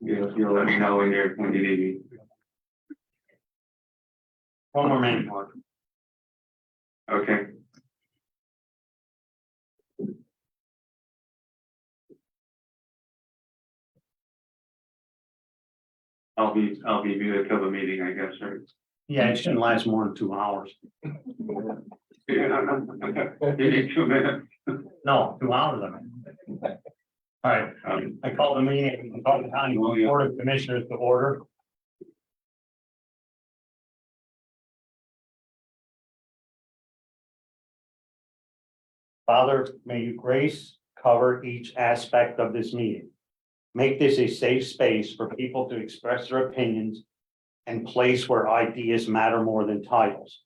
You'll let me know when you need me. One more minute, Mark. Okay. I'll be muted till the meeting, I guess, right? Yeah, it shouldn't last more than 2 hours. You need 2 minutes. No, 2 hours, I mean. All right, I call the meeting, I call the county board of commissioners to order. Father, may you grace, cover each aspect of this meeting. Make this a safe space for people to express their opinions and place where ideas matter more than titles.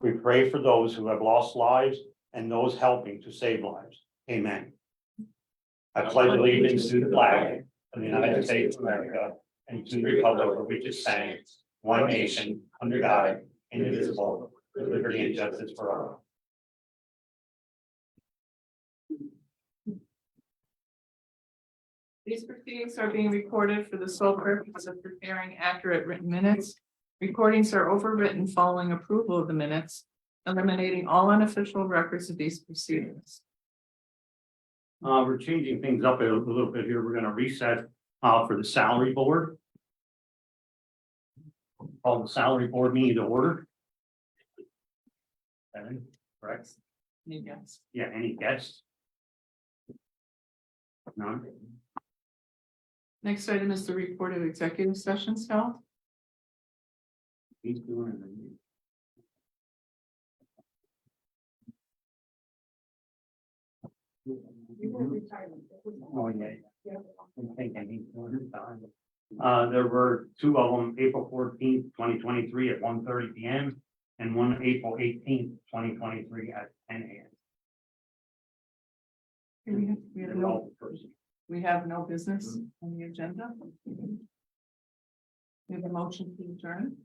We pray for those who have lost lives and those helping to save lives. Amen. I pledge allegiance to the flag of the United States of America and to the republic for which it stands, one nation, under God, indivisible, with liberty and justice for all. These proceedings are being recorded for the sole purpose of preparing accurate written minutes. Recordings are overwritten following approval of the minutes, eliminating all unofficial records of these proceedings. We're changing things up a little bit here. We're going to reset for the salary board. Call the salary board meeting to order. Evan, correct? Yes. Yeah, any guests? None? Next item is the report of executive sessions held. He's doing it. Oh, yeah. I'm thinking he's doing his time. There were 2 of them, April 14th, 2023 at 1:30 p.m. and one April 18th, 2023 at 10 a.m. We have no business on the agenda. We have a motion to adjourn.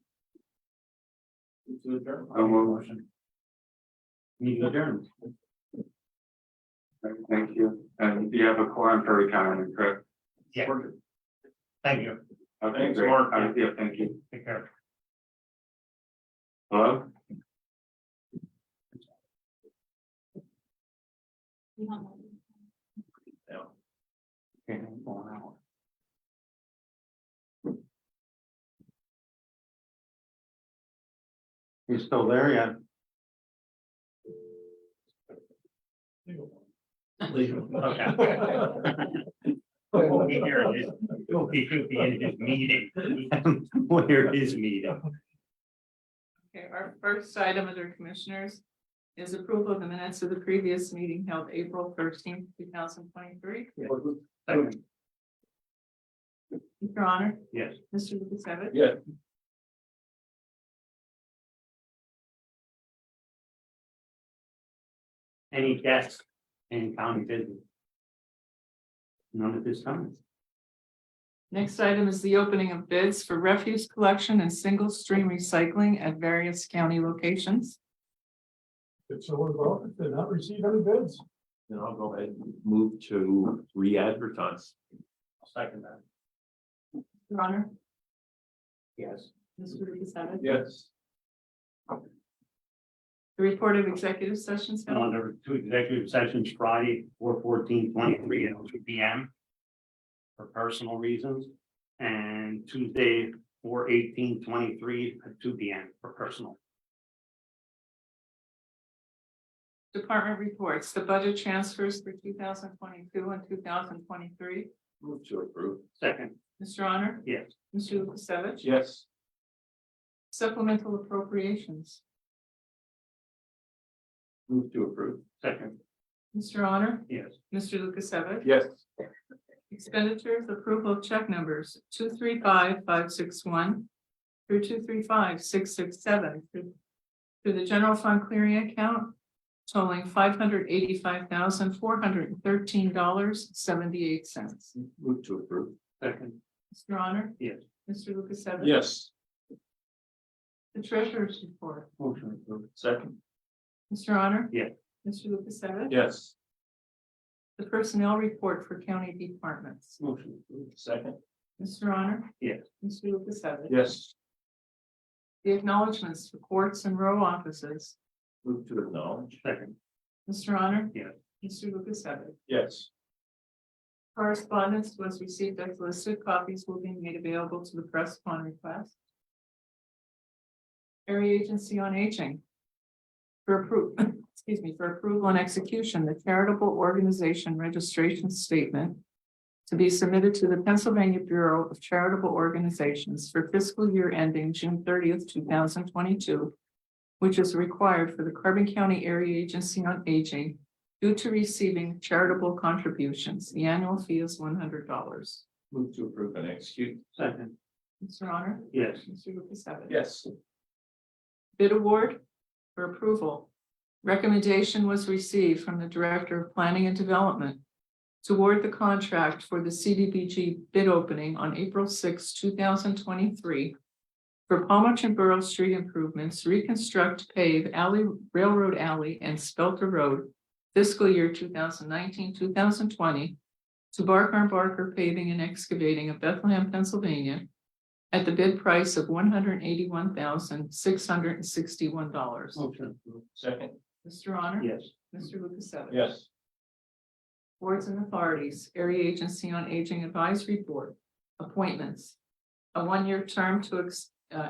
Motion. Meeting adjourned. Thank you. And you have a quorum for retirement, correct? Yeah. Thank you. Okay, Thanks, great. Mark. Yeah, thank you. Take care. Hello? Okay, I'm going out. You still there yet? Okay. He'll be in his meeting. Where is meeting? Okay, our first item under commissioners is approval of the minutes of the previous meeting held April 13th, 2023. Second. Your Honor, Yes. Mr. Lukasevich. Yes. Any guests in county business? None at this time. Next item is the opening of bids for refuse collection and single stream recycling at various county locations. If someone voted, did not receive any bids. Then I'll go ahead and move to re-advertise. Second that. Your Honor, Yes. Mr. Lukasevich. Yes. The report of executive sessions held. There were 2 executive sessions Friday, 4/14/23 at 2 p.m. for personal reasons, and Tuesday, 4/18/23 at 2 p.m. for personal. Department reports, the budget transfers for 2022 and 2023. Move to approve. Second. Mr. Honor, Yes. Mr. Lukasevich. Yes. Supplemental appropriations. Move to approve. Second. Mr. Honor, Yes. Mr. Lukasevich. Yes. Expenditures, approval of check numbers 235-561 through 235-667 through the general fund clearing account totaling $585,413.78. Move to approve. Second. Mr. Honor, Yes. Mr. Lukasevich. Yes. The treasurer's report. Motion approved. Second. Mr. Honor. Yes. Mr. Lukasevich. Yes. The personnel report for county departments. Motion approved. Second. Mr. Honor? Yes. Mr. Lukasevich? Yes. The acknowledgements for courts and row offices. Move to acknowledge. Second. Mr. Honor? Yes. Mr. Lukasevich? Yes. Correspondence was received as listed. Copies will be made available to the press upon request. Area Agency on Aging. For approval and execution, the charitable organization registration statement to be submitted to the Pennsylvania Bureau of Charitable Organizations for fiscal year ending June 30th, 2022, which is required for the Carbon County Area Agency on Aging due to receiving charitable contributions. The annual fee is $100. Move to approve and execute. Second. Mr. Honor? Yes. Mr. Lukasevich? Yes. Bid award for approval. Recommendation was received from the Director of Planning and Development to award the contract for the CDBG bid opening on April 6, 2023 for Palmer and Borough Street improvements, reconstruct, pave alley, Railroad Alley and Spelter Road, fiscal year 2019-2020 to Barker & Barker Paving and Excavating of Bethlehem, Pennsylvania at the bid price of $181,661. Motion. Second. Mr. Honor? Yes. Mr. Lukasevich? Yes. Boards and authorities, Area Agency on Aging Advisory Board, appointments. A one-year term to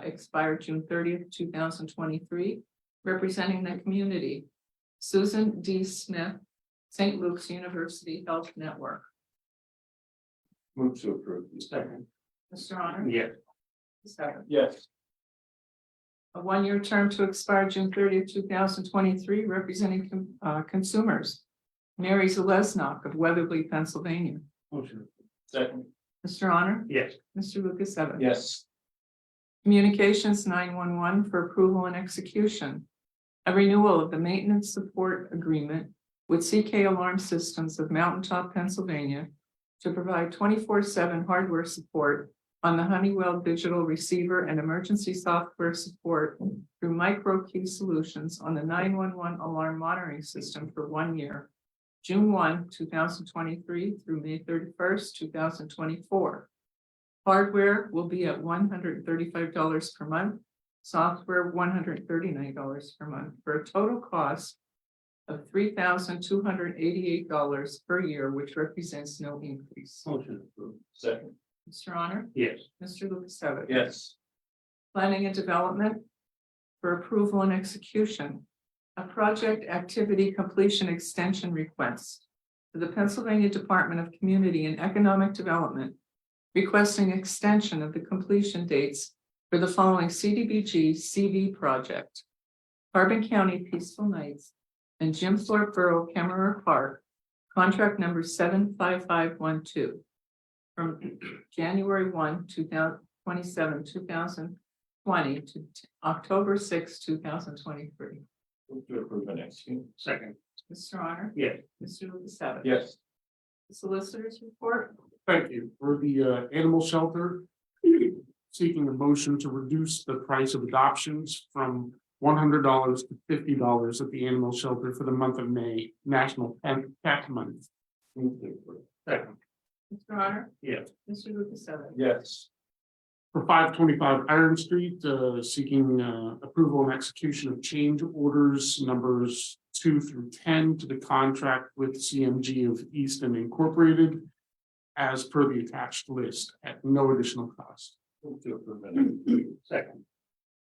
expire June 30th, 2023, representing the community. Susan D. Smith, St. Luke's University Health Network. Move to approve. Second. Mr. Honor? Yes. Second. Yes. A one-year term to expire June 30th, 2023, representing consumers. Mary Zalesnock of Weatherly, Pennsylvania. Motion. Second. Mr. Honor? Yes. Mr. Lukasevich? Yes. Communications 911 for approval and execution. A renewal of the maintenance support agreement with CK Alarm Systems of Mountaintop, Pennsylvania to provide 24/7 hardware support on the Honeywell digital receiver and emergency software support through MicroQ Solutions on the 911 alarm monitoring system for 1 year, June 1, 2023 through May 31st, 2024. Hardware will be at $135 per month, software $139 per month, for a total cost of $3,288 per year, which represents no increase. Motion approved. Second. Mr. Honor? Yes. Mr. Lukasevich? Yes. Planning and Development for approval and execution. A project activity completion extension request to the Pennsylvania Department of Community and Economic Development, requesting extension of the completion dates for the following CDBG CV project: Carbon County Peaceful Nights and Jim Thorpe Borough Kemmerer Park, contract number 75512. From January 1, 2020 to October 6, 2023. Move to approve and execute. Second. Mr. Honor? Yes. Mr. Lukasevich? Yes. The Solicitor's report. Thank you. For the animal shelter, seeking a motion to reduce the price of adoptions from $100 to $50 at the animal shelter for the month of May, National Pet Month. Move to approve. Second. Mr. Honor? Yes. Mr. Lukasevich? Yes. For 525 Iron Street, seeking approval and execution of change orders numbers 2 through 10 to the contract with CMG of Easton Incorporated as per the attached list at no additional cost. Move to approve and execute. Second.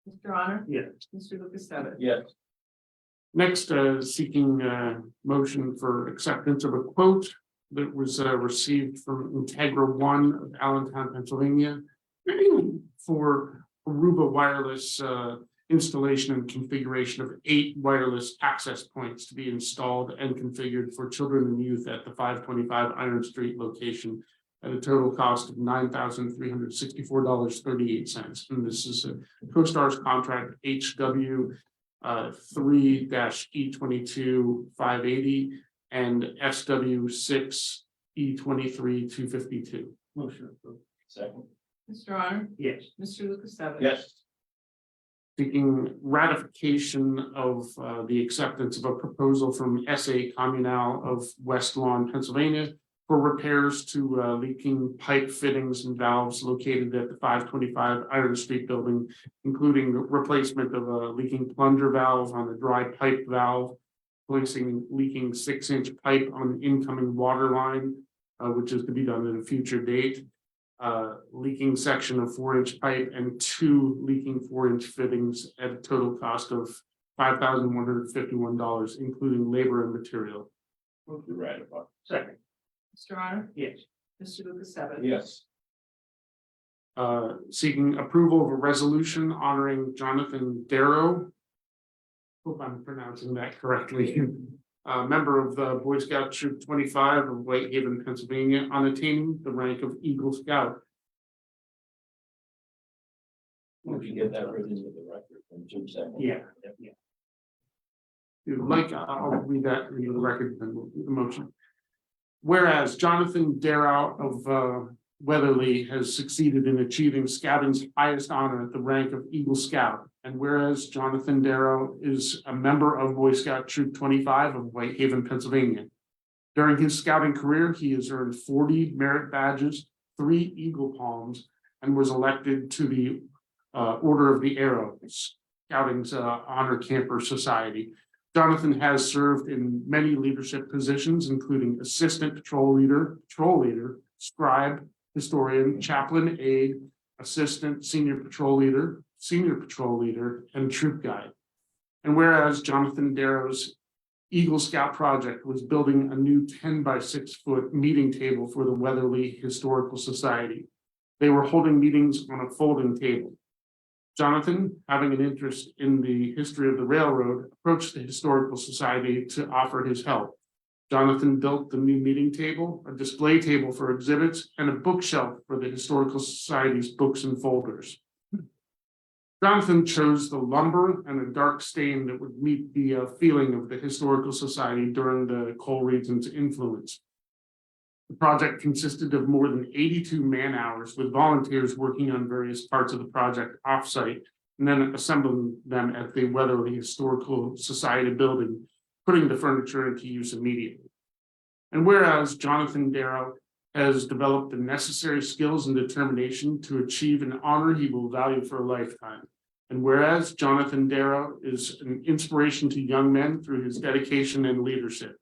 Mr. Honor? Yes. Mr. Lukasevich? Yes. Next, seeking motion for acceptance of a quote that was received from Integra One of Allentown, Pennsylvania for Aruba wireless installation and configuration of 8 wireless access points to be installed and configured for children and youth at the 525 Iron Street location at a total cost of $9,364.38. And this is a CoStar's contract HW 3-E22-580 and SW 6 E23-252. Motion approved. Second. Mr. Honor? Yes. Mr. Lukasevich? Yes. Seeking ratification of the acceptance of a proposal from SA Communal of West Lawn, Pennsylvania for repairs to leaking pipe fittings and valves located at the 525 Iron Street building, including the replacement of a leaking plunger valve on a dry pipe valve, placing leaking 6-inch pipe on the incoming water line, which is to be done at a future date. Leaking section of 4-inch pipe and 2 leaking 4-inch fittings at a total cost of $5,151, including labor and material. Move to ratify. Second. Mr. Honor? Yes. Mr. Lukasevich? Yes. Seeking approval of a resolution honoring Jonathan Darrow. Hope I'm pronouncing that correctly. Member of the Boy Scout Troop 25 of Whitehaven, Pennsylvania, on attaining the rank of Eagle Scout. Would you get that written into the record from Jim second? Yeah. If you'd like, I'll read that into the record and the motion. Whereas Jonathan Darrow of Weatherly has succeeded in achieving scouting's highest honor at the rank of Eagle Scout. And whereas Jonathan Darrow is a member of Boy Scout Troop 25 of Whitehaven, Pennsylvania. During his scouting career, he has earned 40 merit badges, 3 Eagle Palms, and was elected to the Order of the Arrow, Scouting's Honor Camper Society. Jonathan has served in many leadership positions, including assistant patrol leader, scribe, historian, chaplain, aide, assistant senior patrol leader, and troop guide. And whereas Jonathan Darrow's Eagle Scout project was building a new 10 by 6 foot meeting table for the Weatherly Historical Society. They were holding meetings on a folding table. Jonathan, having an interest in the history of the railroad, approached the Historical Society to offer his help. Jonathan built the new meeting table, a display table for exhibits, and a bookshelf for the Historical Society's books and folders. Jonathan chose the lumber and a dark stain that would meet the feeling of the Historical Society during the Coleridge's influence. The project consisted of more than 82 man-hours, with volunteers working on various parts of the project off-site and then assembling them at the Weatherly Historical Society building, putting the furniture into use immediately. And whereas Jonathan Darrow has developed the necessary skills and determination to achieve an honor he will value for a lifetime. And whereas Jonathan Darrow is an inspiration to young men through his dedication and leadership.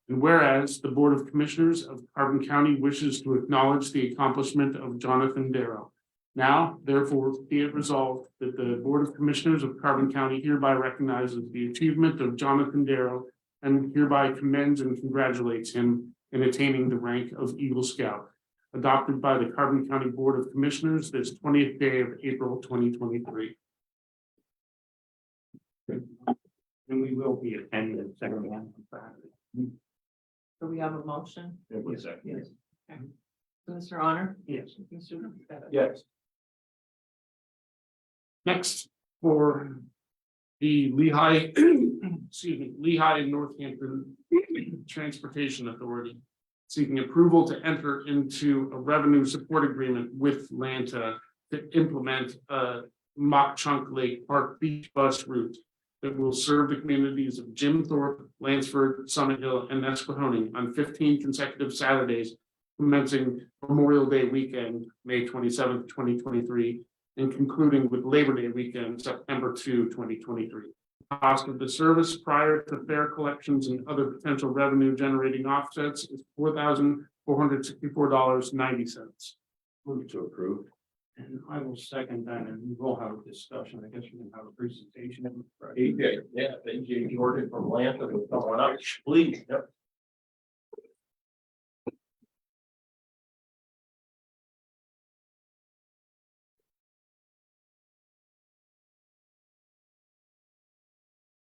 And whereas the Board of Commissioners of Carbon County wishes to acknowledge the accomplishment of Jonathan Darrow. Now, therefore, be it resolved that the Board of Commissioners of Carbon County hereby recognizes the achievement of Jonathan Darrow and hereby commends and congratulates him in attaining the rank of Eagle Scout, adopted by the Carbon County Board of Commissioners this 20th day of April 2023. And we will be attending the second one. Do we have a motion? Yes. Okay. Mr. Honor? Yes. Mr. Lukasevich? Yes. Next, for the Lehigh, Lehigh and Northampton Transportation Authority, seeking approval to enter into a revenue support agreement with Lanta to implement a Mock Chunk Lake Park Beach Bus route that will serve the communities of Jim Thorpe, Lansford, Summit Hill, and Nesquehoning on 15 consecutive Saturdays, commencing Memorial Day weekend, May 27th, 2023, and concluding with Labor Day weekend, September 2, 2023. The cost of the service prior to fare collections and other potential revenue generating offsets is $4,464.90. Move to approve. And I will second that, and we will have a discussion. I guess we can have a presentation. AJ, yeah, AJ Jordan from Atlanta will come on up, please. Yep.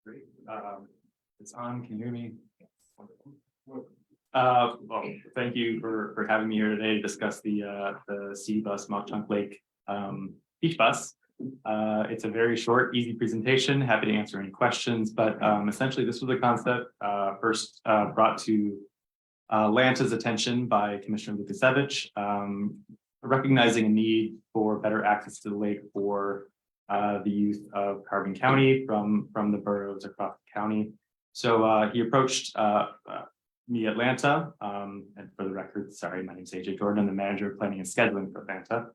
Great. It's on. Can you hear me? Well, thank you for having me here today to discuss the City Bus Mock Chunk Lake Beach Bus. It's a very short, easy presentation. Happy to answer any questions, but essentially this was a concept first brought to Lanta's attention by Commissioner Lukasevich, recognizing a need for better access to the lake for the youth of Carbon County from the boroughs across the county. So he approached Me Atlanta, and for the record, sorry, my name is AJ Jordan, I'm the manager of planning and scheduling for Atlanta.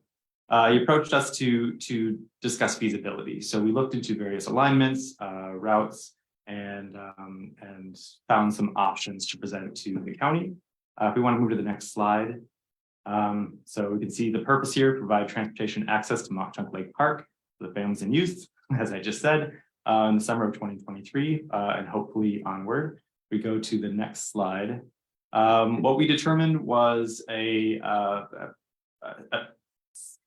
He approached us to discuss feasibility. So we looked into various alignments, routes, and found some options to present to the county. If we want to move to the next slide. So we can see the purpose here: provide transportation access to Mock Chunk Lake Park for the families and youth, as I just said, in the summer of 2023, and hopefully onward. We go to the next slide. What we determined was a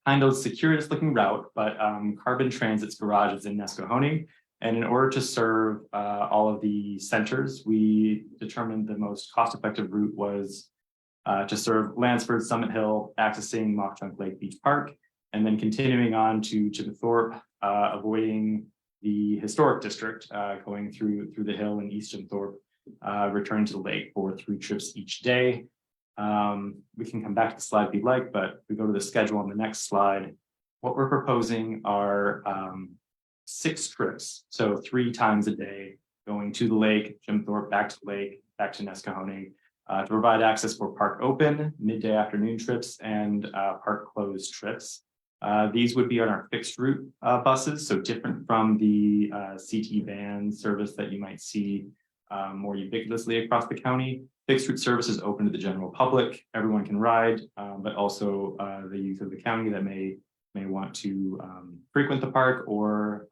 kind of circuitous looking route, but Carbon Transit's garage is in Nesquehoning. And in order to serve all of the centers, we determined the most cost-effective route was to serve Lansford, Summit Hill, accessing Mock Chunk Lake Beach Park, and then continuing on to Thorpe, avoiding the historic district, going through the hill and East Thorpe, returning to the lake for 3 trips each day. We can come back to the slide if you'd like, but if we go to the schedule on the next slide. What we're proposing are 6 trips, so 3 times a day, going to the lake, Jim Thorpe, back to the lake, back to Nesquehoning, to provide access for park open, midday afternoon trips, and park closed trips. These would be on our fixed route buses, so different from the CT van service that you might see more ubiquitously across the county. Fixed route service is open to the general public. Everyone can ride, but also the youth of the county that may want to frequent the park or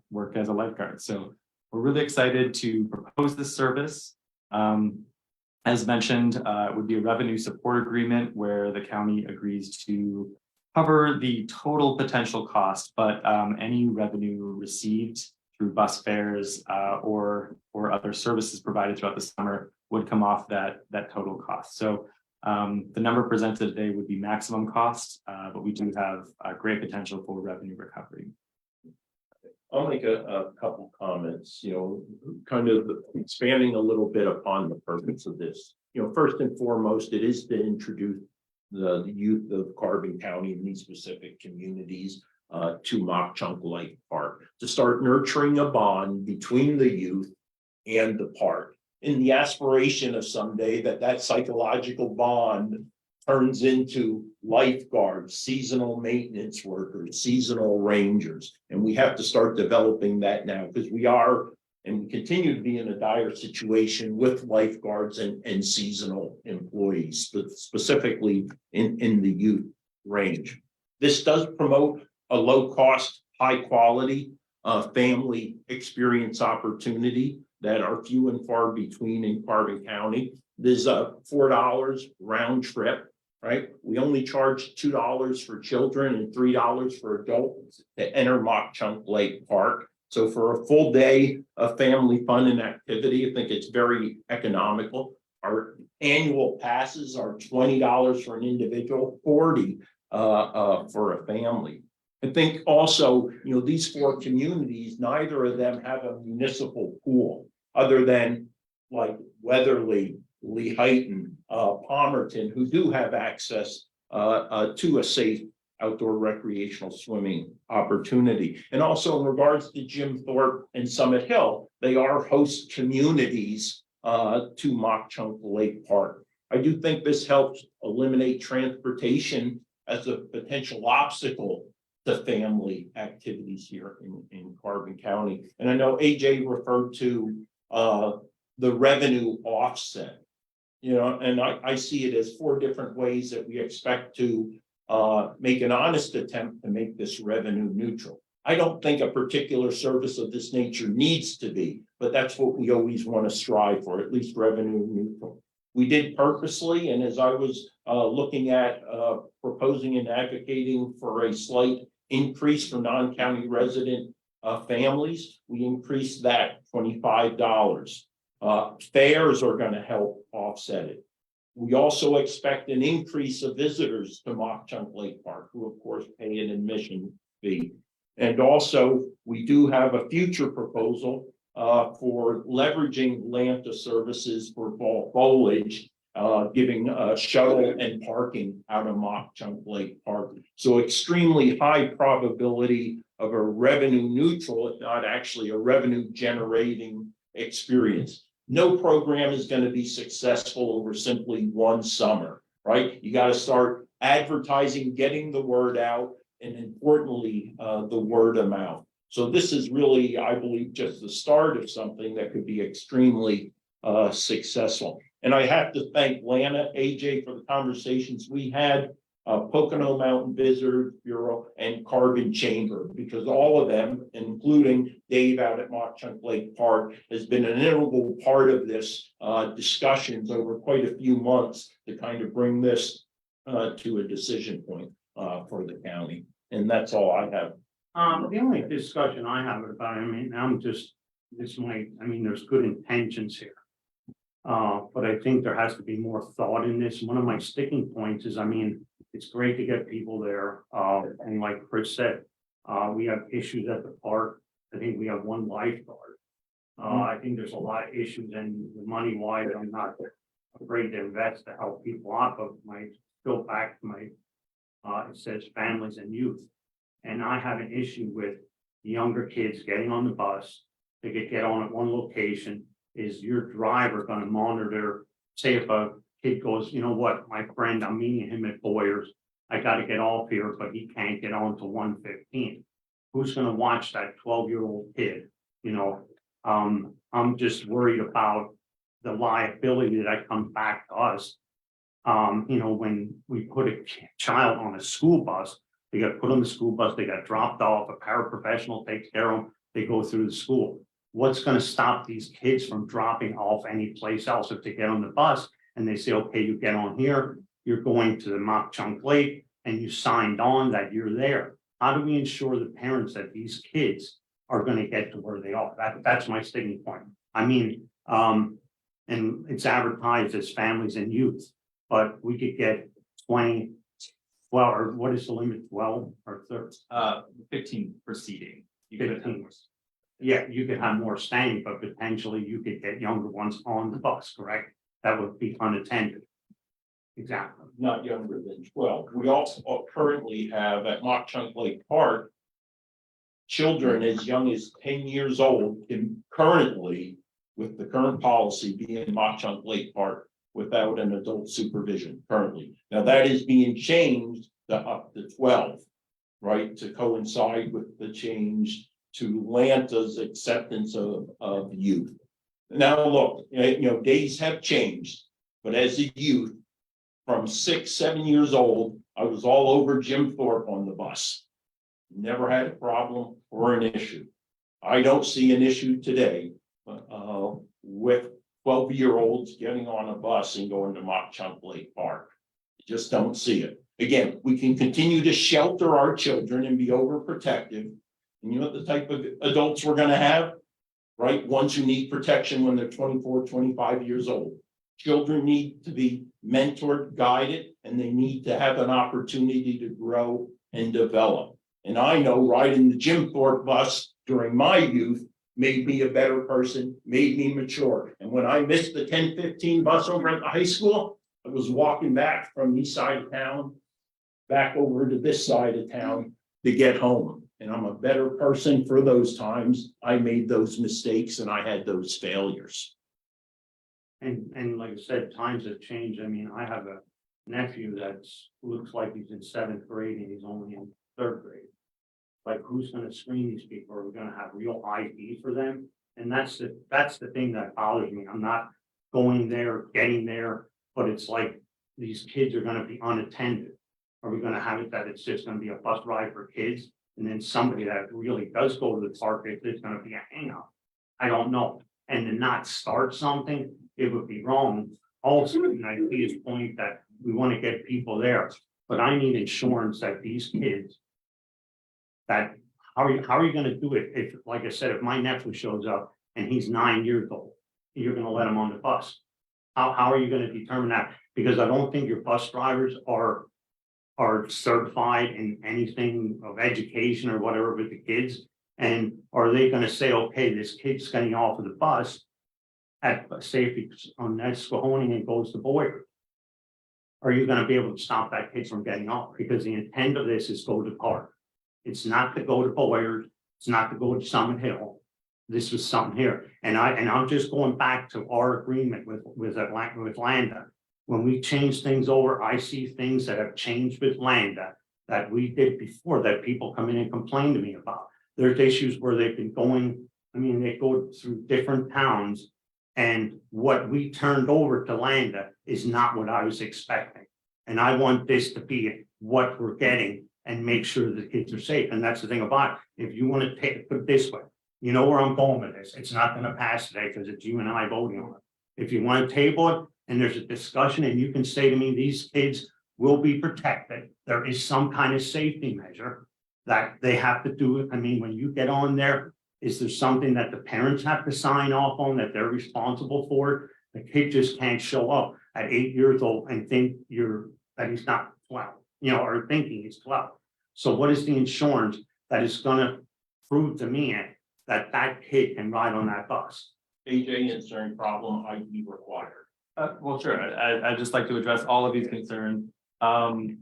work as a lifeguard. So we're really excited to propose this service. As mentioned, it would be a revenue support agreement where the county agrees to cover the total potential cost, but any revenue received through bus fares or other services provided throughout the summer would come off that total cost. So the number presented today would be maximum cost, but we do have a great potential for revenue recovery. I'll make a couple comments, kind of expanding a little bit upon the purpose of this. First and foremost, it is to introduce the youth of Carbon County and these specific communities to Mock Chunk Lake Park, to start nurturing a bond between the youth and the park, in the aspiration of someday that psychological bond turns into lifeguards, seasonal maintenance workers, seasonal rangers. And we have to start developing that now, because we are and we continue to be in a dire situation with lifeguards and seasonal employees, specifically in the youth range. This does promote a low cost, high quality family experience opportunity that are few and far between in Carbon County. There's $4 round trip, right? We only charge $2 for children and $3 for adults to enter Mock Chunk Lake Park. So for a full day of family fun and activity, I think it's very economical. Our annual passes are $20 for an individual, $40 for a family. I think also, these 4 communities, neither of them have a municipal pool other than like Weatherly, Lehighton, Palmerton, who do have access to a safe outdoor recreational swimming opportunity. And also in regards to Jim Thorpe and Summit Hill, they are host communities to Mock Chunk Lake Park. I do think this helps eliminate transportation as a potential obstacle to family activities here in Carbon County. And I know AJ referred to the revenue offset, and I see it as 4 different ways that we expect to make an honest attempt to make this revenue neutral. I don't think a particular service of this nature needs to be, but that's what we always want to strive for, at least revenue neutral. We did purposely, and as I was looking at proposing and advocating for a slight increase for non-county resident families, we increased that $25. Fares are going to help offset it. We also expect an increase of visitors to Mock Chunk Lake Park, who of course pay an admission fee. And also, we do have a future proposal for leveraging Lanta services for fall foliage, giving shuttle and parking out of Mock Chunk Lake Park. So extremely high probability of a revenue neutral, if not actually a revenue generating experience. no program is going to be successful over simply one summer, right? You got to start advertising, getting the word out, and importantly, the word of mouth. So this is really, I believe, just the start of something that could be extremely successful. And I have to thank Lana, AJ for the conversations we had, Pocono Mountain Visitors Bureau, and Carbon Chamber, because all of them, including Dave out at Mock Chunk Lake Park, has been an integral part of this discussions over quite a few months to kind of bring this to a decision point for the county. And that's all I have. The only discussion I have about it, I mean, there's good intentions here. But I think there has to be more thought in this. One of my sticking points is, I mean, it's great to get people there. And like Chris said, we have issues at the park. I think we have one lifeguard. I think there's a lot of issues, and the money wise, I'm not afraid to invest to help people out, but go back to it says families and youth. And I have an issue with the younger kids getting on the bus. They could get on at one location. Is your driver going to monitor, say if a kid goes, you know what, my friend, I'm meeting him at Boyers. I got to get off here, but he can't get on to 115. Who's going to watch that 12-year-old kid? You know, I'm just worried about the liability that comes back to us. You know, when we put a child on a school bus, they got put on the school bus, they got dropped off, a paraprofessional takes care of them, they go through the school. What's going to stop these kids from dropping off any place else if they get on the bus and they say, okay, you get on here, you're going to the Mock Chunk Lake, and you signed on that you're there? How do we ensure the parents that these kids are going to get to where they are? That's my sticking point. I mean, and it's advertised as families and youth, but we could get 20, well, or what is the limit, 12 or 30? 15 proceeding. You could have 15. more. Yeah, you could have more staying, but potentially you could get younger ones on the bus, correct? That would be unattended. Exactly. Not younger than 12. We also currently have at Mock Chunk Lake Park, children as young as 10 years old can currently, with the current policy, be in Mock Chunk Lake Park without an adult supervision currently. Now that is being changed to up to 12, right? To coincide with the change to Lanta's acceptance of youth. Now, look, you know, days have changed, but as a youth, from 6, 7 years old, I was all over Jim Thorpe on the bus. Never had a problem or an issue. I don't see an issue today with 12-year-olds getting on a bus and going to Mock Chunk Lake Park. Just don't see it. Again, we can continue to shelter our children and be overprotective. And you know the type of adults we're going to have, right? Ones who need protection when they're 24, 25 years old. Children need to be mentored, guided, and they need to have an opportunity to grow and develop. And I know riding the Jim Thorpe bus during my youth made me a better person, made me mature. And when I missed the 10:15 bus over at the high school, I was walking back from the east side of town, back over to this side of town to get home. And I'm a better person for those times. I made those mistakes and I had those failures. And like I said, times have changed. I mean, I have a nephew that's looks like he's in 7th grade and he's only in 3rd grade. Like, who's going to screen these people? Are we going to have real ID for them? And that's the thing that bothers me. I'm not going there, getting there, but it's like these kids are going to be unattended. Are we going to have it that it's just going to be a bus ride for kids? And then somebody that really does go to the park, if there's going to be a hang up. I don't know. And to not start something, it would be wrong. Also, and I see his point that we want to get people there, but I need insurance that these kids, that how are you going to do it? If, like I said, if my nephew shows up and he's 9 years old, you're going to let him on the bus. How are you going to determine that? Because I don't think your bus drivers are certified in anything of education or whatever with the kids. And are they going to say, okay, this kid's getting off of the bus at safety on Nesquehoning and goes to Boyer? Are you going to be able to stop that kid from getting off? Because the intent of this is go to park. It's not to go to Boyer. It's not to go to Summit Hill. this was something here. And I'm just going back to our agreement with Landa. When we change things over, I see things that have changed with Landa that we did before that people come in and complain to me about. There's issues where they've been going, I mean, they go through different towns. And what we turned over to Landa is not what I was expecting. And I want this to be what we're getting and make sure the kids are safe. And that's the thing about it. If you want to put it this way, you know where I'm going with this. It's not going to pass today because it's you and I voting on it. If you want to table it and there's a discussion and you can say to me, these kids will be protected. There is some kind of safety measure that they have to do. I mean, when you get on there, is there something that the parents have to sign off on that they're responsible for? The kid just can't show up at 8 years old and think that he's not 12, or thinking he's 12. So what is the insurance that is gonna prove to me that that kid can ride on that bus? AJ, answering problem ID required. Well, sure. I'd just like to address all of these concerns. To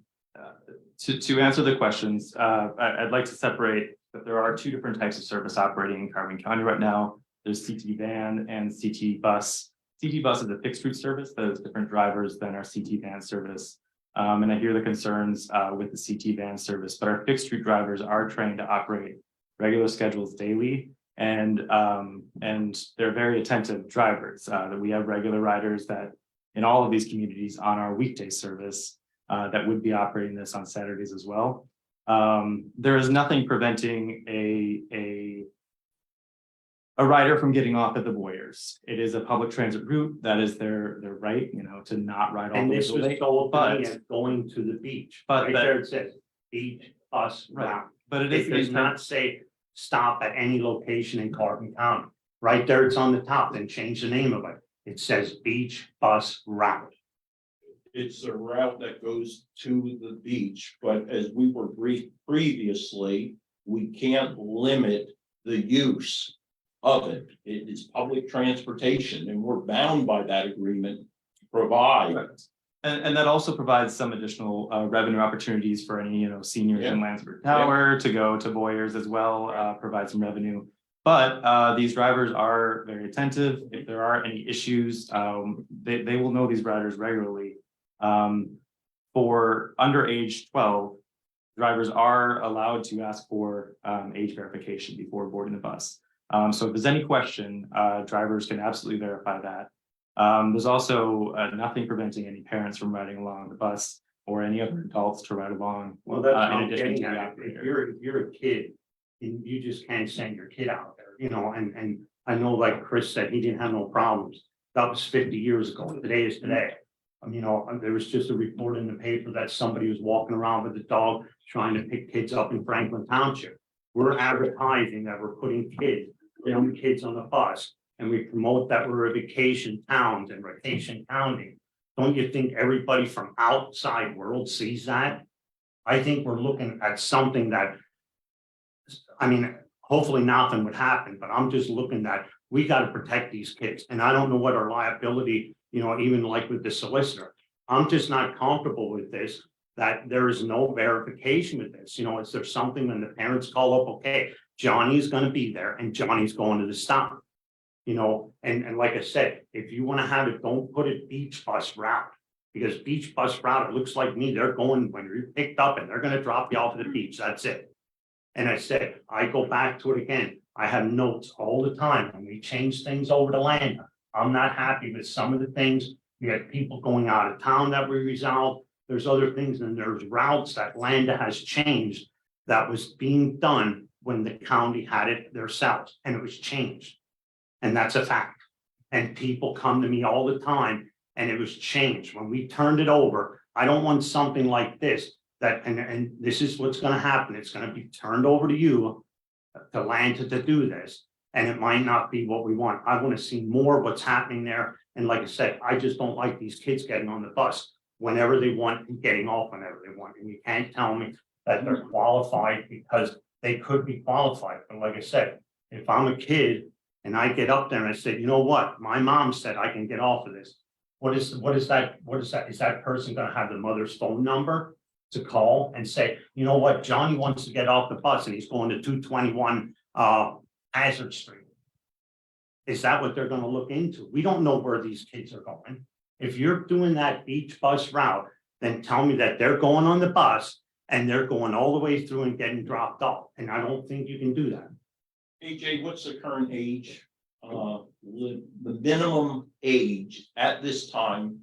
answer the questions, I'd like to separate that there are two different types of service operating in Carbon County right now. There's CT van and CT bus. CT bus is a fixed route service that has different drivers than our CT van service. And I hear the concerns with the CT van service, but our fixed route drivers are trained to operate regular schedules daily. And they're very attentive drivers. That we have regular riders that in all of these communities on our weekday service that would be operating this on Saturdays as well. There is nothing preventing a rider from getting off at the Boyers. It is a public transit route. That is their right, to not ride all And the way this to was the lake. told to me but- as going to the beach. but Right that- there it says, beach, bus, Right. route. But it It is does not say stop at any location in Carbon County. Right there, it's on the top, then change the name of it. It says beach, bus, route. It's a route that goes to the beach, but as we were briefed previously, we can't limit the use of it. It is public transportation and we're bound by that agreement to provide. Correct. And that also provides some additional revenue opportunities for any, seniors in Lansford Tower to go to Boyers as well, provide some revenue. But these drivers are very attentive. If there are any issues, they will know these riders regularly. For under age 12, drivers are allowed to ask for age verification before boarding the bus. So if there's any question, drivers can absolutely verify that. There's also nothing preventing any parents from riding along the bus or any other adults to ride along. Well, that's what in I'm addition getting to the at. operator. If you're a kid, and you just can't send your kid out there, and I know, like Chris said, he didn't have no problems. That was 50 years ago. Today is today. There was just a report in the paper that somebody was walking around with a dog trying to pick kids up in Franklin Township. We're advertising that we're putting young kids on the bus, and we promote that we're a vacation towns and vacation county. Don't you think everybody from outside world sees that? I think we're looking at something that, hopefully nothing would happen, but I'm just looking at, we got to protect these kids. And I don't know what our liability, even like with the solicitor, I'm just not comfortable with this, that there is no verification with this. Is there something when the parents call up, okay, Johnny's going to be there and Johnny's going to the stop, and like I said, if you want to have it, don't put it beach bus route, because beach bus route, it looks like me, they're going when you're picked up and they're going to drop you off at the beach. That's it. And I said, I go back to it again. I have notes all the time when we change things over to land. I'm not happy with some of the things. We had people going out of town that we resolved. There's other things, and there's routes that Landa has changed that was being done when the county had it themselves, and it was changed. And that's a fact. And people come to me all the time, and it was changed. When we turned it over, I don't want something like this, and this is what's gonna happen. It's gonna be turned over to you, to Landa to do this, and it might not be what we want. I want to see more of what's happening there. And like I said, I just don't like these kids getting on the bus whenever they want and getting off whenever they want. And you can't tell me that they're qualified, because they could be qualified. But like I said, if I'm a kid and I get up there and I say, you know what, my mom said I can get off of this. What is that? Is that person going to have the mother's phone number to call and say, you know what, Johnny wants to get off the bus and he's going to 221 Hazard Street. Is that what they're gonna look into? We don't know where these kids are going. If you're doing that beach bus route, then tell me that they're going on the bus and they're going all the way through and getting dropped off. And I don't think you can do that. AJ, what's the current age? The minimum age at this time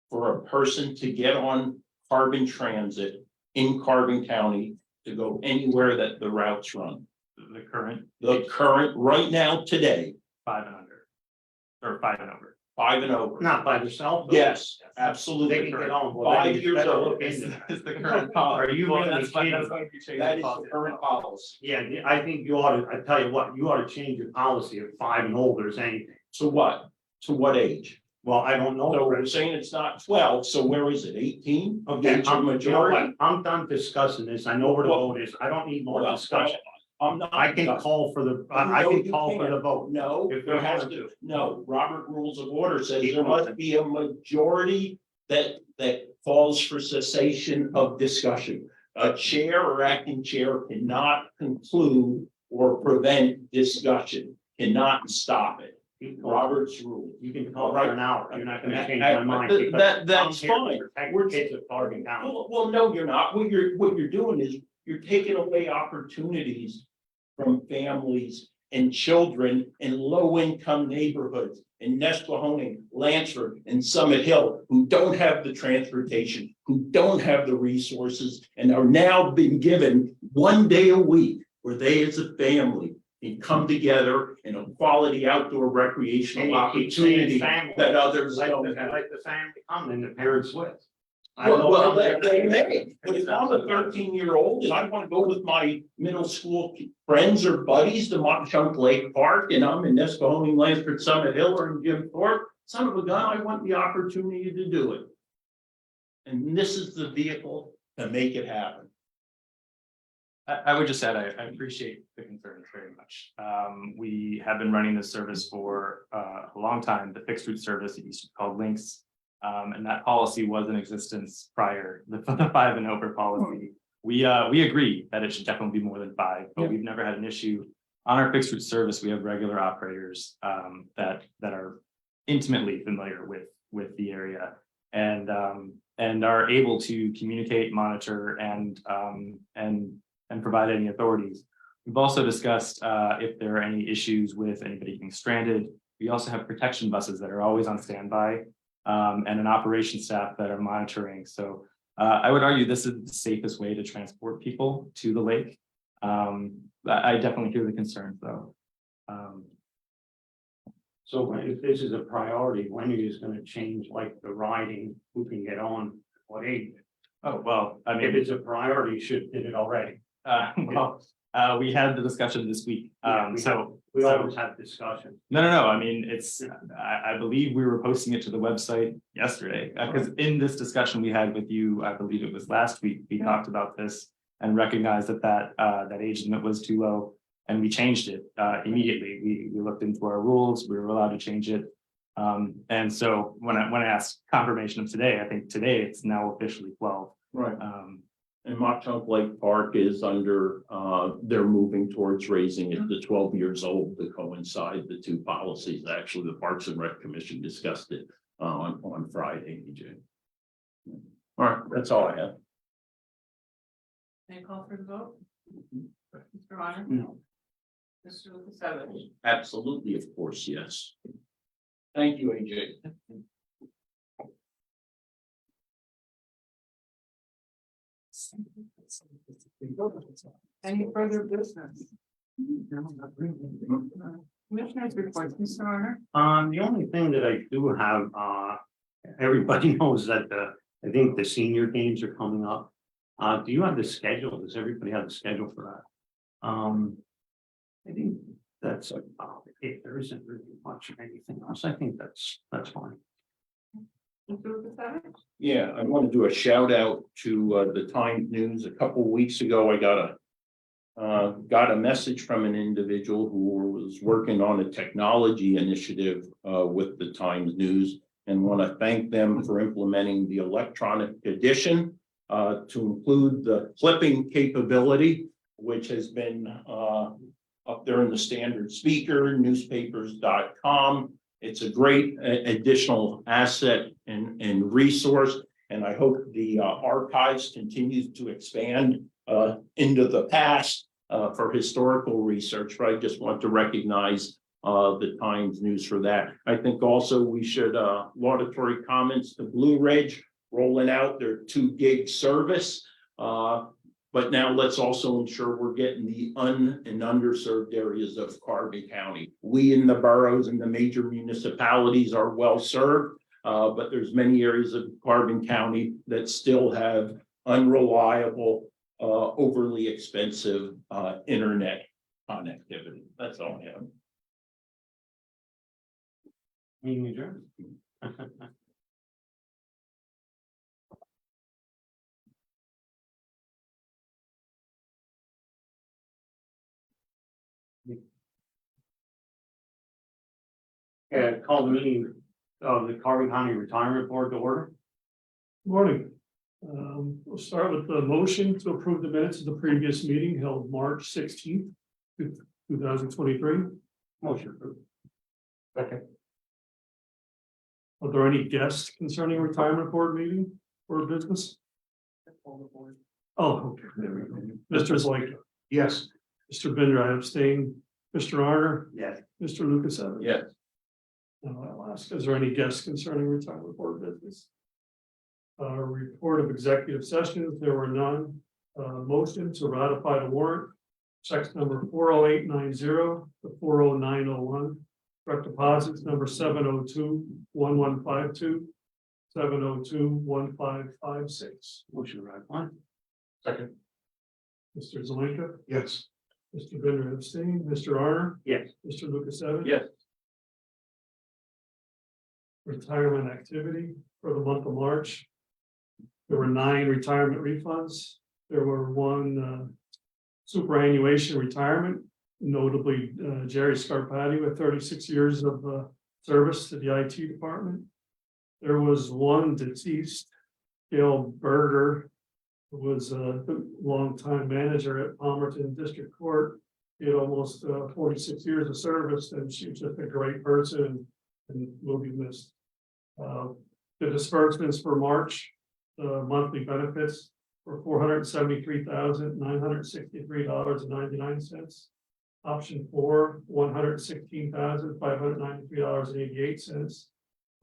for a person to get on Carbon Transit in Carbon County to go anywhere that the routes run. The current The current, right now, today, 5 and under. Or 5 and over. 5 and over. Not by themselves. Yes, They absolutely. can get on. Well, then 5 you years better old. look into that. Is the current policy. Are you Well, really that's fine, that's kidding? why we changed That the is policy. the current policy. Yeah, I think you ought to, I tell you what, you ought to change your policy of 5 and older as anything. To what? To what age? Well, I don't know. So we're saying it's not 12, so where is it? 18? Okay, Age of you know majority? what? I'm done discussing this. I know where the vote is. I don't need more Well, discussion. I'm not. I can call for the, I No, can you call for can't. the vote. No, If there we has want to, to. no, Robert Rules of Order says Keep there must going. be a majority that calls for cessation of discussion. A chair or acting chair cannot conclude or prevent discussion, cannot stop it. Keep going. Robert's rule. You can talk for an hour. You're not gonna change my mind. That- because that's I'm here to fine. protect We're- kids of Carbon County. Well, no, you're not. What you're doing is you're taking away opportunities from families and children in low-income neighborhoods in Nesquehoning, Lansford, and Summit Hill, who don't have the transportation, who don't have the resources, and are now being given 1 day a week where they as a family can come together in a quality outdoor recreational And you keep saying opportunity family. that others Like don't the, have. like the family come and the parents with. I know Well, some- they may, but if I'm a 13-year-old and I want to go with my middle school friends or buddies to Mock Chunk Lake Park and I'm in Nesquehoning, Lansford, Summit Hill, or in Jim Thorpe, son of a gun, I want the opportunity to do it. And this is the vehicle to make it happen. I would just add, I appreciate the concerns very much. We have been running this service for a long time, the fixed route service, it used to be called Lynx. And that policy was in existence prior, the 5 and over policy. We agree that it should definitely be more than 5, but we've never had an issue. On our fixed route service, we have regular operators that are intimately familiar with the area and are able to communicate, monitor, and provide any authorities. We've also discussed if there are any issues with anybody getting stranded. We also have protection buses that are always on standby and an operations staff that are monitoring. So I would argue this is the safest way to transport people to the lake. I definitely hear the concerns though. So if this is a priority, when are you just gonna change like the riding, who can get on, what age? Oh, well, I If mean, it's a priority, you should did it already. we had the discussion this week. Yeah, We always have discussion. No, I mean, it's, I believe we were posting it to the website yesterday, because in this discussion we had with you, I believe it was last week, we talked about this and recognized that age limit was too low, and we changed it immediately. We looked into our rules, we were allowed to change it. And so when I asked confirmation of today, I think today it's now officially 12. Right. And Mock Chunk Lake Park is under, they're moving towards raising it to 12 years old to coincide the two policies. Actually, the Parks and Rec Commission discussed it on Friday, EJ. All right, that's all I have. Any call for the vote? Mr. Honor? No. Mr. Lukasevich? Absolutely, of course, yes. Thank you, AJ. Any further business? Commissioners reports, Mr. Honor? The only thing that I do have, everybody knows that I think the senior games are coming up. Do you have the schedule? Does everybody have the schedule for that? I think that's about it. If there isn't really much of anything else, I think that's fine. Mr. Lukasevich? Yeah, I want to do a shout out to the Times News. A couple weeks ago, I got a message from an individual who was working on a technology initiative with the Times News, and want to thank them for implementing the electronic edition to include the clipping capability, which has been a up there in the Standard Speaker, newspapers.com. It's a great additional asset and resource. And I hope the archives continues to expand into the past for historical research. But I just want to recognize the Times News for that. I think also we should laudatory comments to Blue Ridge rolling out their 2 gig service. But now let's also ensure we're getting the and underserved areas of Carbon County. We in the boroughs and the major municipalities are well served, but there's many areas of Carbon County that still have unreliable, overly expensive internet connectivity. That's all I have. Meeting adjourned. Call the meeting of the Carbon County Retirement Board to order. Morning. We'll start with the motion to approve the minutes of the previous meeting held March 16th, 2023. Motion approved. Second. Are there any guests concerning retirement board meeting or business? Oh, okay. There we go. Mr. Zoika. Yes. Mr. Bender, I abstain. Mr. Arner, Yes. Mr. Lucas Evans. Yes. Now I'll ask, is there any guests concerning retirement board business? Report of executive sessions, there were none. Motion to ratify the warrant, checks number 40890 to 40901. Direct deposits number 702-1152, 702-1556. Motion ratify. Second. Mr. Zelinka, Yes. Mr. Bender abstained, Mr. Arner, Yes. Mr. Lucas Evans. Yes. Retirement activity for the month of March. There were 9 retirement refunds. There were 1 superannuation retirement, notably Jerry Scarpati with 36 years of service to the IT department. There was 1 deceased, Gail Berger, who was a longtime manager at Palmerton District Court. He had almost 46 years of service, and she was just a great person and will be missed. The disbursements for March, monthly benefits were $473,963.99. Option 4, $116,593.88.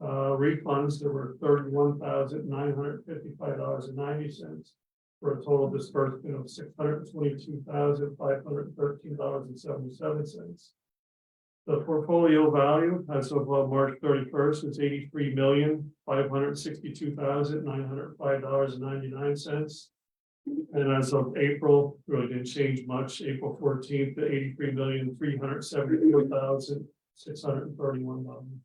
Refunds, there were $31,955.90 for a total disbursement of $622,513.77. The portfolio value as of March 31st is $83,562,905.99. And as of April, really didn't change much, April 14th to $83,374,631.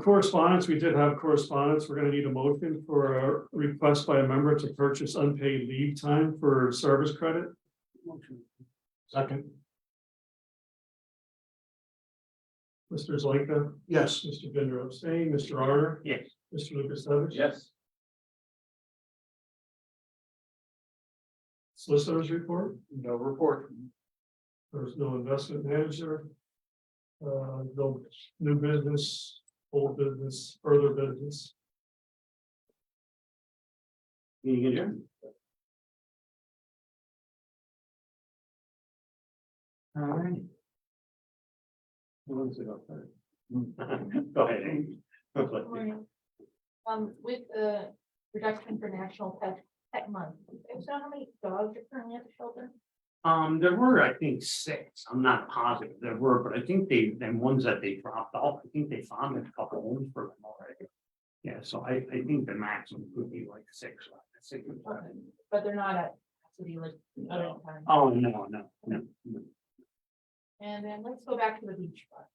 Correspondence, we did have correspondence. We're gonna need a motion for a request by a member to purchase unpaid leave time for service credit. Motion. Second. Mr. Zelinka. Yes. Mr. Bender abstained. Mr. Arner. Yes. Mr. Lucas Evans. Yes. Solicitors report. No report. There's no investment manager. No new business, old business, further business. Meeting adjourned. All right. Who wants to go first? Go ahead, Amy. Morning. With the reduction for National Pet Month, do you know how many dogs are currently at the shelter? There were, I think, 6. I'm not positive there were, but I think them ones that they dropped off, I think they found a couple homes for them already. Yeah, so I think the maximum could be like 6. But they're not at capacity like other times. Oh, no. And then let's go back to the beach bus.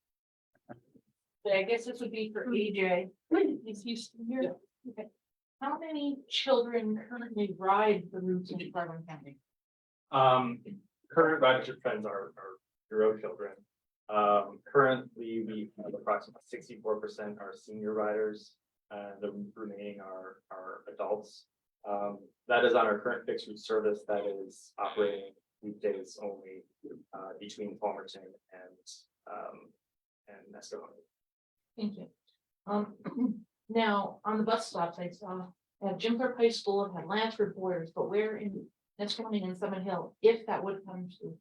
But I guess this would be for AJ. Is he still here? Okay. How many children currently ride the routes in Carbon County? Current ridership trends are 0 children. Currently, we have approximately 64% are senior riders, and the remaining are adults. That is on our current fixed route service that is operating weekdays only between Palmerton and Nescahoning. Thank you. Now, on the bus stops, I saw, at Jim Thorpe High School, I've had Lansford Borders, but where in, that's coming in Summit Hill, if that would come to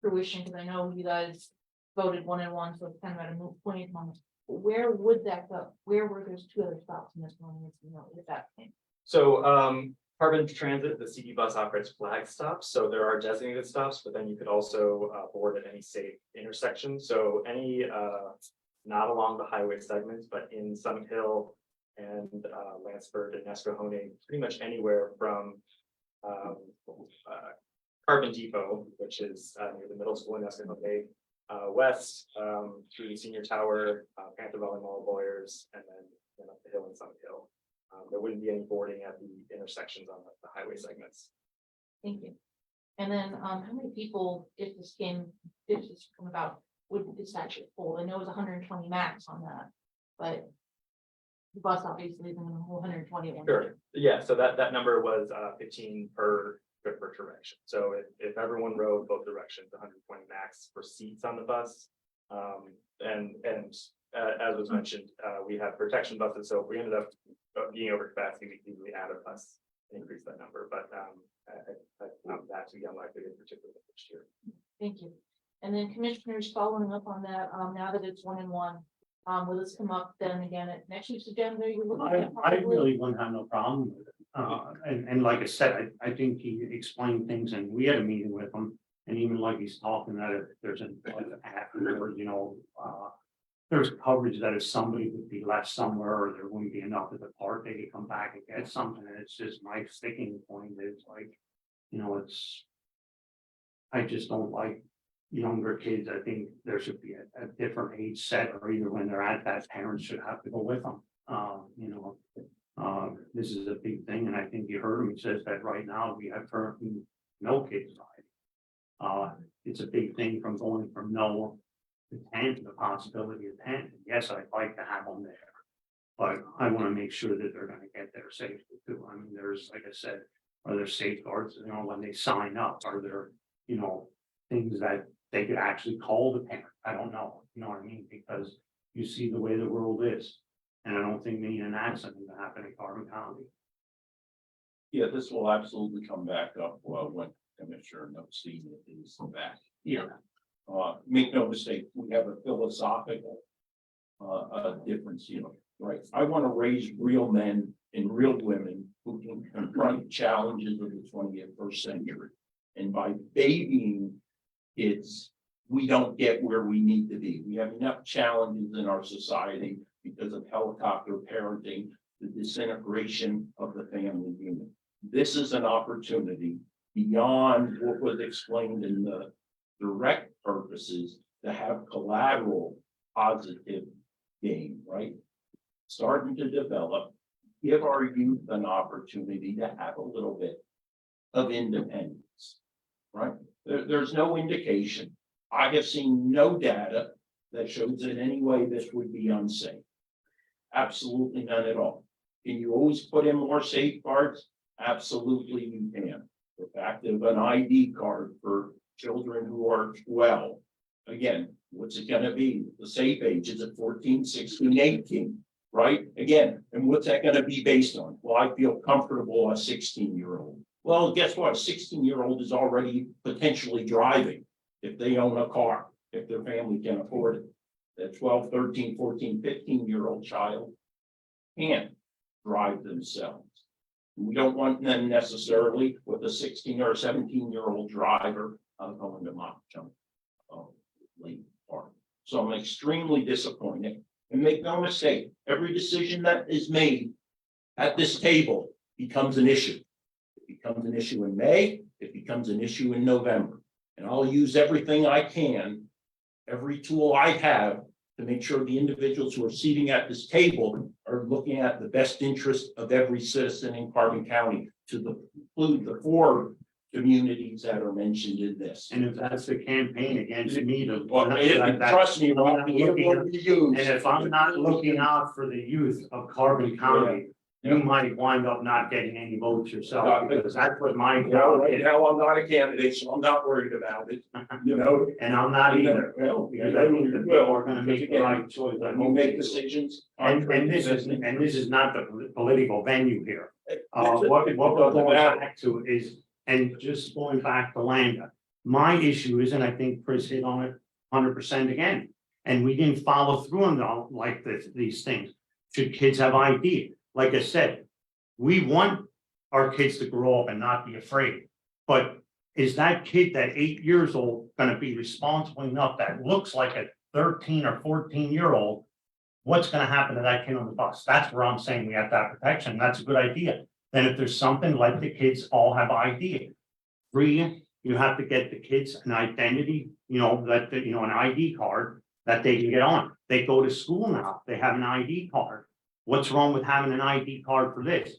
fruition, because I know you guys voted 1-1, so it's kind of at a moot point at the moment. Where would that go? Where were those two other stops in this one, if that came? So Carbon Transit, the CD bus operates flag stops, so there are designated stops, but then you could also board at any safe intersection. So any not along the highway segments, but in Summit Hill and Lansford and Nescahoning, pretty much anywhere from Carbon Depot, which is near the middle school in Nescahoning, west through the senior tower, Panther Valley Mall, Boyers, and then up the hill in Summit Hill. There wouldn't be any boarding at the intersections on the highway segments. Thank you. And then, how many people, if this come about, would dispatch it full? I know it's 120 max on that, but the bus obviously isn't a whole 120 at one time. Sure. Yeah, so that number was 15 per trip per direction. So if everyone rode both directions, 120 max for seats on the bus. And as was mentioned, we have protection buses. So if we ended up being over capacity, we could easily add a bus and increase that number. But I found that to be unlikely, in particular this year. Thank you. And then commissioners, following up on that, now that it's 1-1, will this come up then again at next week's agenda? You're looking at I probably- really wouldn't have no problem with it. And like I said, I think he explained things and we had a meeting with him. And even like he's talking that if there's an app or, there's coverage that if somebody would be left somewhere or there wouldn't be enough at the park, they could come back and get something. And it's just my sticking point is like, I just don't like younger kids. I think there should be a different age set, or either when they're at that, parents should have to go with them. This is a big thing, and I think you heard him, he says that right now we have currently no kids riding. It's a big thing from going from no to 10 to the possibility of 10. Yes, I'd like to have them there, but I want to make sure that they're going to get there safely too. I mean, there's, like I said, are there safeguards, when they sign up? Are there, things that they could actually call the parent? I don't know, you know what I mean? Because you see the way the world is. And I don't think me an accident will happen in Carbon County. Yeah, this will absolutely come back up, when Commissioner Notstein is back here. Make no mistake, we have a philosophical difference, right? I want to raise real men and real women who can confront challenges of the 21st century. And by babying kids, we don't get where we need to be. We have enough challenges in our society because of helicopter parenting, the disintegration of the family unit. This is an opportunity beyond what was explained in the direct purposes to have collateral positive gain, right? Starting to develop, give our youth an opportunity to have a little bit of independence, right? There's no indication. I have seen no data that shows in any way this would be unsafe. Absolutely none at all. Can you always put in more safeguards? Absolutely you can. The fact of an ID card for children who are 12. Again, what's it gonna be? The safe age is at 14, 16, 18, right? Again, and what's that gonna be based on? Well, I feel comfortable a 16-year-old. Well, guess what? A 16-year-old is already potentially driving if they own a car, if their family can afford it. That 12, 13, 14, 15-year-old child can't drive themselves. We don't want them necessarily with a 16 or 17-year-old driver going to Mach Jump Lake Park. So I'm extremely disappointed. And make no mistake, every decision that is made at this table becomes an issue. It becomes an issue in May, it becomes an issue in November. And I'll use everything I can, every tool I have, to make sure the individuals who are seating at this table are looking at the best interest of every citizen in Carbon County, to include the 4 communities that are mentioned in this. And if that's the campaign against me to. Trust me, Rob, And if I'm not looking out for the youth of Carbon County, you might wind up not getting any votes yourself, because that's what my You know, job right is, now, I'm not a candidate, so I'm not worried about it, you know. and I'm not either. Well, Because I think that people are gonna make the right choice. I We hope make they do. decisions. And this is not the political venue here. What we're going back to is, and just going back to Lambda, my issue is, and I think Chris hit on it 100% again. And we didn't follow through on like these things. Should kids have ID? Like I said, we want our kids to grow up and not be afraid. But is that kid that 8 years old gonna be responsible enough that looks like a 13 or 14-year-old? What's gonna happen to that kid on the bus? That's where I'm saying we have to have protection. That's a good idea. Then if there's something like the kids all have ID. Free, you have to get the kids an identity, an ID card that they can get on. They go to school now, they have an ID card. What's wrong with having an ID card for this?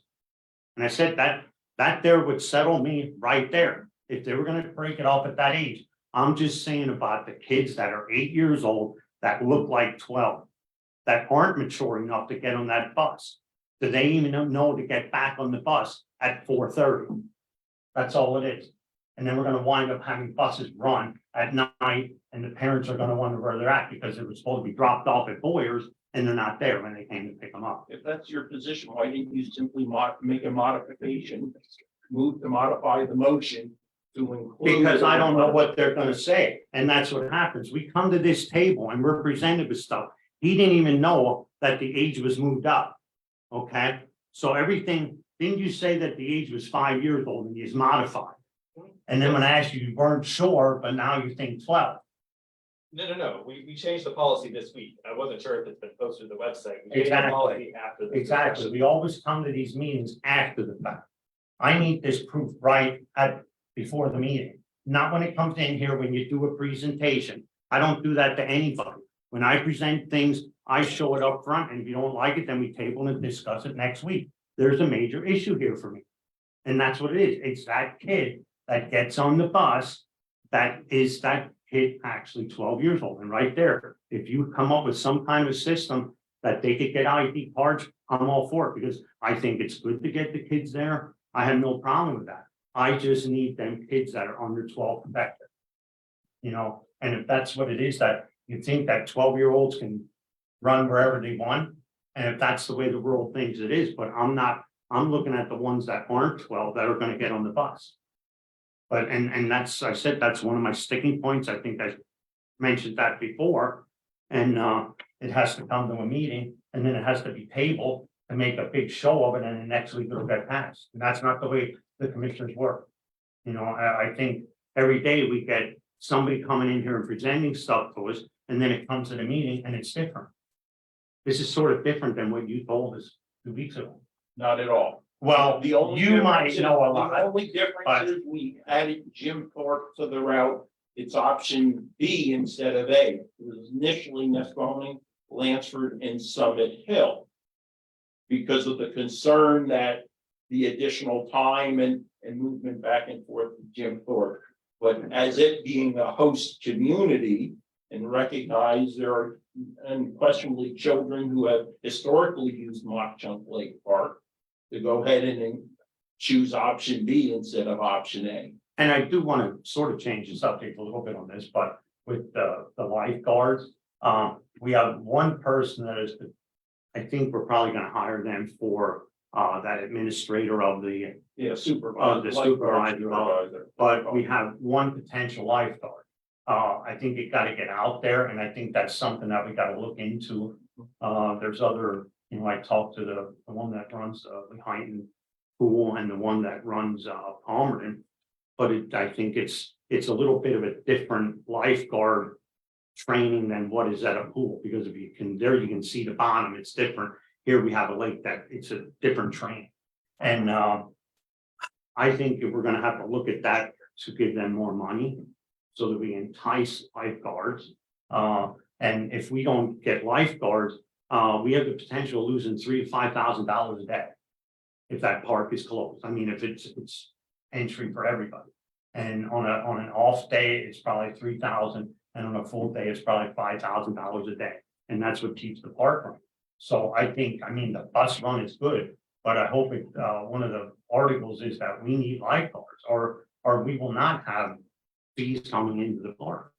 And I said that there would settle me right there. If they were gonna break it off at that age, I'm just saying about the kids that are 8 years old that look like 12, that aren't mature enough to get on that bus. Do they even know to get back on the bus at 4:30? That's all it is. And then we're gonna wind up having buses run at night, and the parents are gonna wonder where they're at, because they were supposed to be dropped off at Boyers, and they're not there when they came to pick them up. If that's your position, why didn't you simply make a modification, move to modify the motion to include? Because I don't know what they're gonna say, and that's what happens. We come to this table and we're presented with stuff. He didn't even know that the age was moved up. Okay, so everything, didn't you say that the age was 5 years old and he's modified? And then when I asked you, you weren't sure, but now you think 12. No, we changed the policy this week. I wasn't sure if it's been posted to the website. We changed the Exactly. policy after the Exactly, discussion. we always come to these meetings after the fact. I need this proof right before the meeting, not when it comes in here when you do a presentation. I don't do that to anybody. When I present things, I show it up front, and if you don't like it, then we table and discuss it next week. There's a major issue here for me. And that's what it is. It's that kid that gets on the bus, that kid actually 12 years old. And right there, if you come up with some kind of system that they could get ID cards, I'm all for it, because I think it's good to get the kids there. I have no problem with that. I just need them kids that are under 12 protected. And if that's what it is, that you think that 12-year-olds can run wherever they want, and if that's the way the world thinks it is, but I'm looking at the ones that aren't 12 that are gonna get on the bus. But, and that's, I said, that's one of my sticking points. I think I mentioned that before. And it has to come to a meeting, and then it has to be tabled to make a big show of it, and then next week it'll get passed. And that's not the way the commissioners work. I think every day we get somebody coming in here and presenting stuff to us, and then it comes to the meeting and it's different. This is sort of different than what you told us 2 weeks ago. Not at all. Well, The only you might difference is- know a The lot. only difference is we added Jim Thorpe to the route. It's option B instead of A. It was initially Nescoming, Lansford, and Summit Hill. Because of the concern that the additional time and movement back and forth with Jim Thorpe. But as it being a host community and recognize there are unquestionably children who have historically used Mock Chunk Lake Park, to go ahead and choose option B instead of option A. And I do want to sort of change the subject a little bit on this, but with the lifeguards, we have one person that is, I think we're probably gonna hire them for that administrator of the, Yeah, supervisor. the supervisor, supervisor. but we have one potential lifeguard. I think it gotta get out there, and I think that's something that we gotta look into. There's other, I talked to the one that runs the Huntington pool and the one that runs Palmerton. But I think it's a little bit of a different lifeguard training than what is at a pool, because if you can see the bottom, it's different. Here we have a lake that it's a different training. And I think if we're gonna have to look at that to give them more money so that we entice lifeguards. And if we don't get lifeguards, we have the potential of losing $3,000 to $5,000 a day if that park is closed. I mean, if it's entry for everybody. And on an off day, it's probably 3,000, and on a full day, it's probably $5,000 a day. And that's what keeps the park running. So I think, the bus run is good, But I hope it, one of the articles is that we need lifeguards, or we will not have fees coming into the park.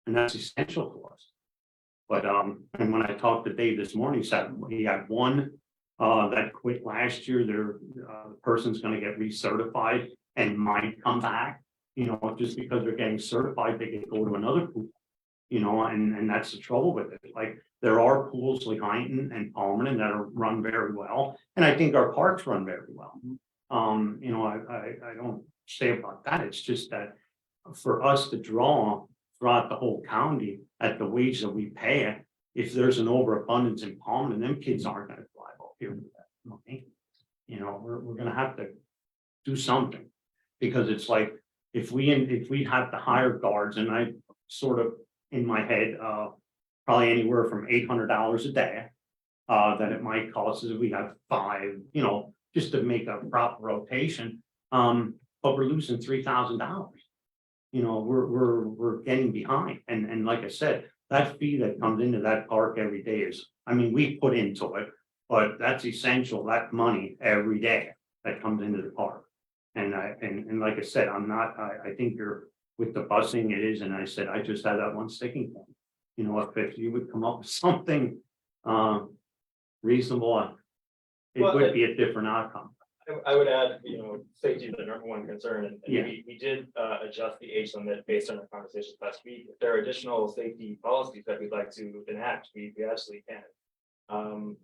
And that's essential to us. But, and when I talked to Dave this morning, he said he had one, that quit last year, the person's gonna get recertified and might come back. You know, just because they're getting certified, they can go to another pool. You know, and that's the trouble with it. Like, there are pools like Huntington and Palmerton that are run very well, and I think our parks run very well. You know, I don't say about that. It's just that for us to draw throughout the whole county at the wage that we pay, if there's an overabundance in Palmerton, them kids aren't gonna fly up here with that money. You know, we're gonna have to do something, because it's like, if we have to hire guards, and I sort of in my head, probably anywhere from $800 a day. That it might cost us if we have 5, you know, just to make a proper rotation. But we're losing $3,000. You know, we're getting behind, and like I said, that fee that comes into that park every day is, I mean, we put into it, but that's essential, that money every day that comes into the park. And like I said, I think you're, with the busing it is, and I said, I just had that one sticking point. You know, if you would come up with something, reasonable, it Well, would be a different outcome. I would add, you know, safety is the number one concern, and Yeah. we did adjust the age limit based on our conversations last week. If there are additional safety policies that we'd like to enact, we absolutely can.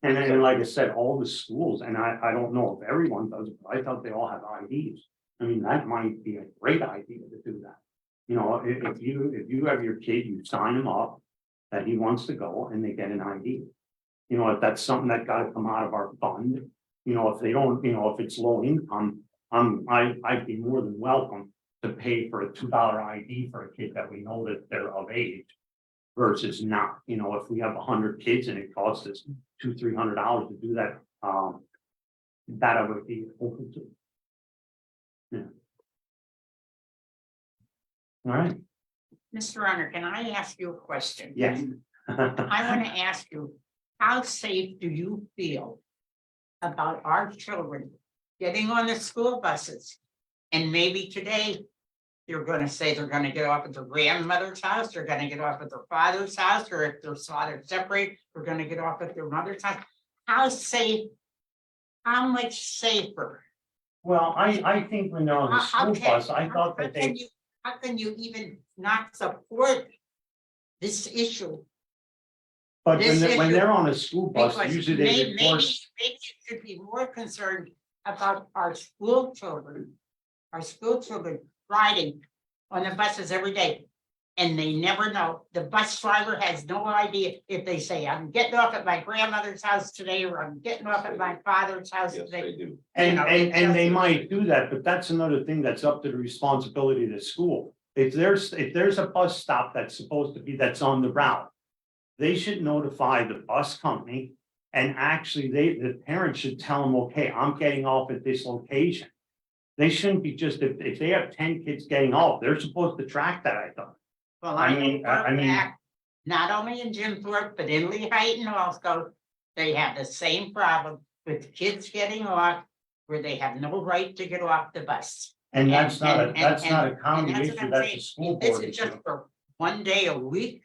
And like I said, all the schools, and I don't know if everyone does, but I thought they all have IDs. I mean, that might be a great idea to do that. You know, if you have your kid, you sign him up that he wants to go, and they get an ID. You know, if that's something that gotta come out of our fund, you know, if they don't, you know, if it's low income, I'd be more than welcome to pay for a $2 ID for a kid that we know that they're of age. Versus not, you know, if we have 100 kids and it costs us $200-300 to do that, that I would be open to. Yeah. All right, Mr. Runner, can I ask you a question? yes. I want to ask you, how safe do you feel about our children getting on the school buses? And maybe today, you're gonna say they're gonna get off at their grandmother's house, they're gonna get off at their father's house, or if their father's separate, they're gonna get off at their mother's house. How safe, how much safer? Well, I think when they're on the How school bus, I thought that they, how can you even not support this issue? but this when issue- they're on a school bus, Because usually they maybe report. you should be more concerned about our school children riding on the buses every day. And they never know, the bus driver has no idea if they say, I'm getting off at my grandmother's house today, or I'm getting off at my father's house today. do. And, know, and they just- might do that, but that's another thing that's up to the responsibility of the school. If there's a bus stop that's supposed to be, that's on the route, they should notify the bus company. And actually, the parents should tell them, okay, I'm getting off at this location. They shouldn't be just, if they have 10 kids getting off, they're supposed to track that, I thought. Well, I I mean, know for I a mean- fact, not only in Jim Thorpe, but in Lehigh and also, they have the same problem with kids getting off where they have no right to get off the bus. And that's not a and county that's what issue, I'm that's saying. a school This board is just issue. for one day a week.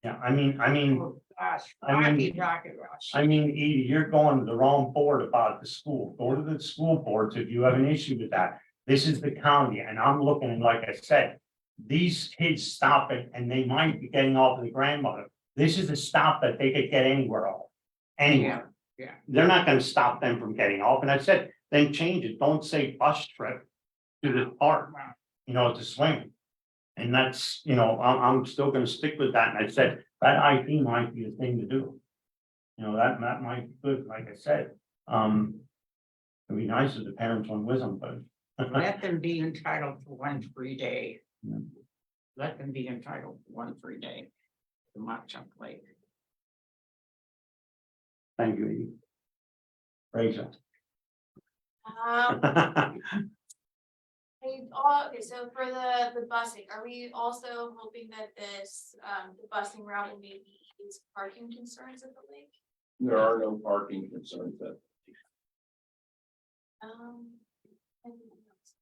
Yeah, I mean, Oh, gosh, I mean- rocky, gosh. Edie, you're going to the wrong board about the school. Go to the school boards if you have an issue with that. This is the county, and I'm looking, like I said, these kids stop it and they might be getting off of the grandmother. This is a stop that they could get anywhere off. Anywhere. Yeah. They're not gonna stop them from getting off. And I said, then change it. Don't say bus trip to the park, you know, to swim. And that's, you know, I'm still gonna stick with that. And I said, that IP might be the thing to do. You know, that might be good, like I said. It'd be nice if the parents went with them, but. Let them be entitled to one free day. Yeah. Let them be entitled to one free day. To Mock Chunk Lake. Thank you, Edie. Rachel. Okay, so for the busing, are we also hoping that this, the busing route will maybe ease parking concerns at the lake? There are no parking concerns that anything else?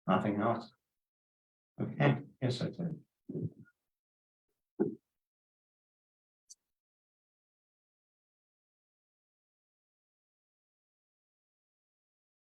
Nothing else. Okay, yes, that's it.